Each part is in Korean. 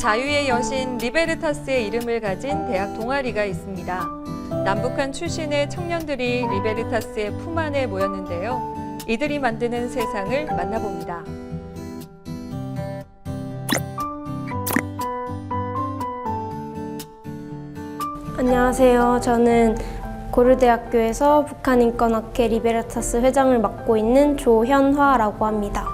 자유의 여신 리베르타스의 이름을 가진 대학 동아리가 있습니다. 남북한 출신의 청년들이 리베르타스의 품 안에 모였는데요. 이들이 만드는 세상을 만나봅니다. 안녕하세요. 저는 고려대학교에서 북한인권학회 리베르타스 회장을 맡고 있는 조현화라고 합니다.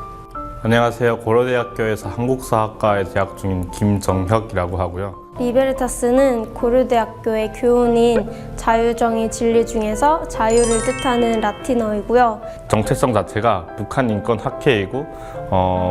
안녕하세요. 고려대학교에서 한국사학과에 재학 중인 김정혁이라고 하고요. 리베르타스는 고려대학교의 교훈인 자유정의 진리 중에서 자유를 뜻하는 라틴어이고요. 정체성 자체가 북한 인권 학회이고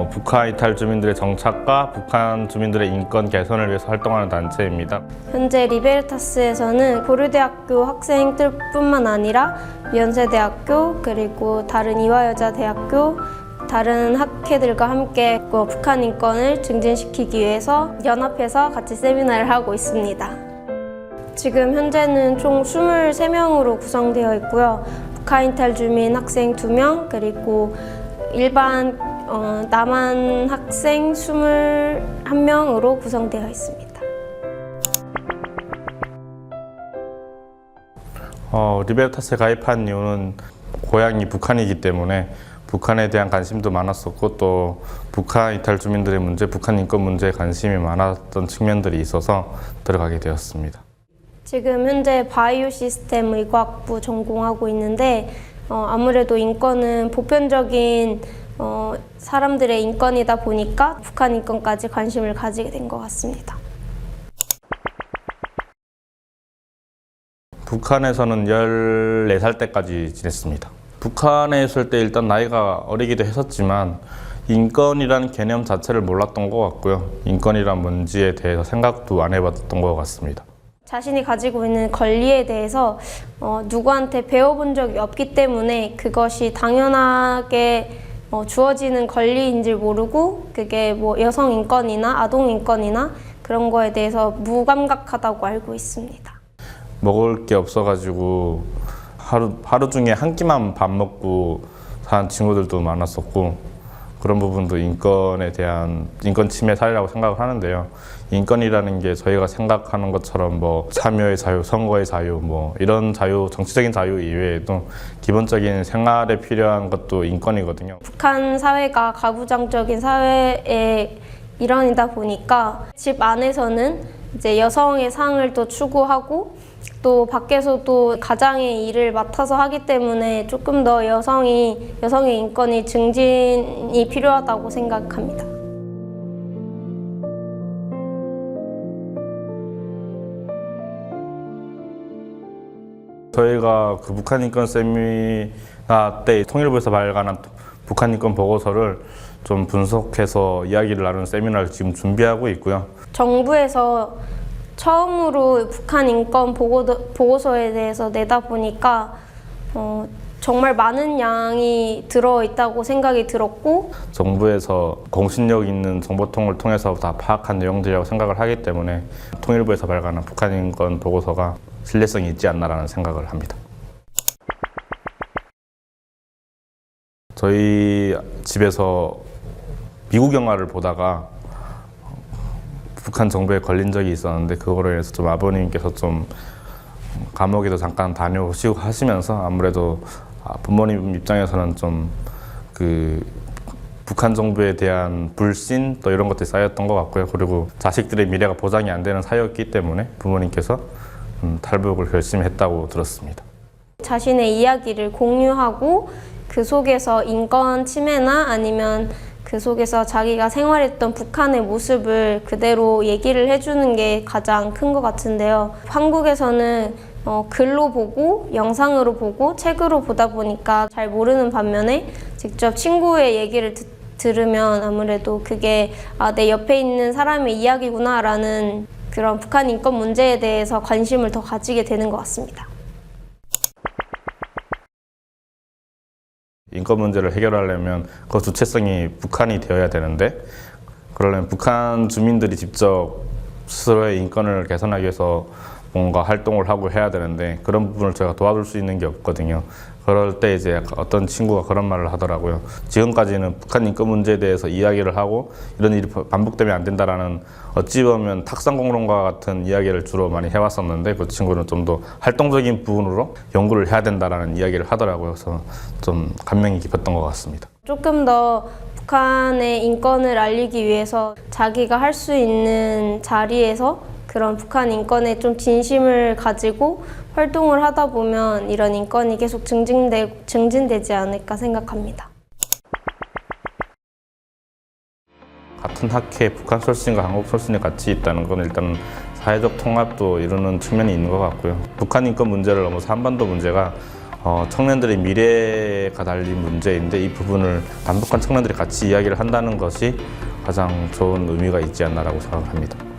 북한 이탈 주민들의 정착과 북한 주민들의 인권 개선을 위해서 활동하는 단체입니다. 현재 리베르타스에서는 고려대학교 학생들뿐만 아니라 연세대학교 그리고 다른 이화여자대학교 다른 학회들과 함께 북한 인권을 증진시키기 위해서 연합해서 같이 세미나를 하고 있습니다. 지금 현재는 총 23명으로 구성되어 있고요. 북한 이탈 주민 학생 2명 그리고 일반 남한 학생 21명으로 구성되어 있습니다. 리베르타스에 가입한 이유는 고향이 북한이기 때문에 북한에 대한 관심도 많았었고 또 북한 이탈 주민들의 문제, 북한 인권 문제에 관심이 많았던 측면들이 있어서 들어가게 되었습니다. 지금 현재 바이오 시스템 의과학부 전공하고 있는데 아무래도 인권은 보편적인 사람들의 인권이다 보니까 북한 인권까지 관심을 가지게 된 것 같습니다. 북한에서는 14살 때까지 지냈습니다. 북한에 있을 때 일단 나이가 어리기도 했었지만 인권이라는 개념 자체를 몰랐던 것 같고요. 인권이란 뭔지에 대해서 생각도 안 해봤던 것 같습니다. 자신이 가지고 있는 권리에 대해서 누구한테 배워본 적이 없기 때문에 그것이 당연하게 주어지는 권리인지 모르고 그게 뭐 여성 인권이나 아동 인권이나 그런 거에 대해서 무감각하다고 알고 있습니다. 먹을 게 없어가지고 하루 중에 한 끼만 밥 먹고 사는 친구들도 많았었고 그런 부분도 인권에 대한 인권 침해 사례라고 생각을 하는데요. 인권이라는 게 저희가 생각하는 것처럼 뭐 참여의 자유, 선거의 자유, 뭐 이런 자유, 정치적인 자유 이외에도 기본적인 생활에 필요한 것도 인권이거든요. 북한 사회가 가부장적인 사회의 일원이다 보니까 집 안에서는 이제 여성의 상을 또 추구하고 또 밖에서도 가장의 일을 맡아서 하기 때문에 조금 더 여성의 인권이 증진이 필요하다고 생각합니다. 저희가 그 북한 인권 세미나 때 통일부에서 발간한 북한 인권 보고서를 좀 분석해서 이야기를 나누는 세미나를 지금 준비하고 있고요. 정부에서 처음으로 북한 인권 보고서에 대해서 내다 보니까 정말 많은 양이 들어있다고 생각이 들었고 정부에서 공신력 있는 정보통을 통해서 다 파악한 내용들이라고 생각을 하기 때문에 통일부에서 발간한 북한 인권 보고서가 신뢰성이 있지 않나라는 생각을 합니다. 저희 집에서 미국 영화를 보다가 북한 정부에 걸린 적이 있었는데 그거로 인해서 좀 아버님께서 좀 감옥에도 잠깐 다녀오시고 하시면서 아무래도 부모님 입장에서는 좀 그 북한 정부에 대한 불신 또 이런 것들이 쌓였던 것 같고요. 그리고 자식들의 미래가 보장이 안 되는 사유였기 때문에 부모님께서 탈북을 결심했다고 들었습니다. 자신의 이야기를 공유하고 그 속에서 인권 침해나 아니면 그 속에서 자기가 생활했던 북한의 모습을 그대로 얘기를 해주는 게 가장 큰 것 같은데요. 한국에서는 글로 보고 영상으로 보고 책으로 보다 보니까 잘 모르는 반면에 직접 친구의 얘기를 들으면 아무래도 그게 내 옆에 있는 사람의 이야기구나 라는 그런 북한 인권 문제에 대해서 관심을 더 가지게 되는 것 같습니다. 인권 문제를 해결하려면 그 주체성이 북한이 되어야 되는데 그러려면 북한 주민들이 직접 스스로의 인권을 개선하기 위해서 뭔가 활동을 하고 해야 되는데 그런 부분을 제가 도와줄 수 있는 게 없거든요. 그럴 때 이제 어떤 친구가 그런 말을 하더라고요. 지금까지는 북한 인권 문제에 대해서 이야기를 하고 이런 일이 반복되면 안 된다라는 어찌 보면 탁상공론과 같은 이야기를 주로 많이 해왔었는데 그 친구는 좀 더 활동적인 부분으로 연구를 해야 된다라는 이야기를 하더라고요. 그래서 좀 감명이 깊었던 것 같습니다. 조금 더 북한의 인권을 알리기 위해서 자기가 할 수 있는 자리에서 그런 북한 인권에 좀 진심을 가지고 활동을 하다 보면 이런 인권이 계속 증진되지 않을까 생각합니다. 같은 학회에 북한 출신과 한국 출신이 같이 있다는 건 일단 사회적 통합도 이루는 측면이 있는 것 같고요. 북한 인권 문제를 넘어서 한반도 문제가 청년들의 미래가 달린 문제인데 이 부분을 남북한 청년들이 같이 이야기를 한다는 것이 가장 좋은 의미가 있지 않나라고 생각합니다.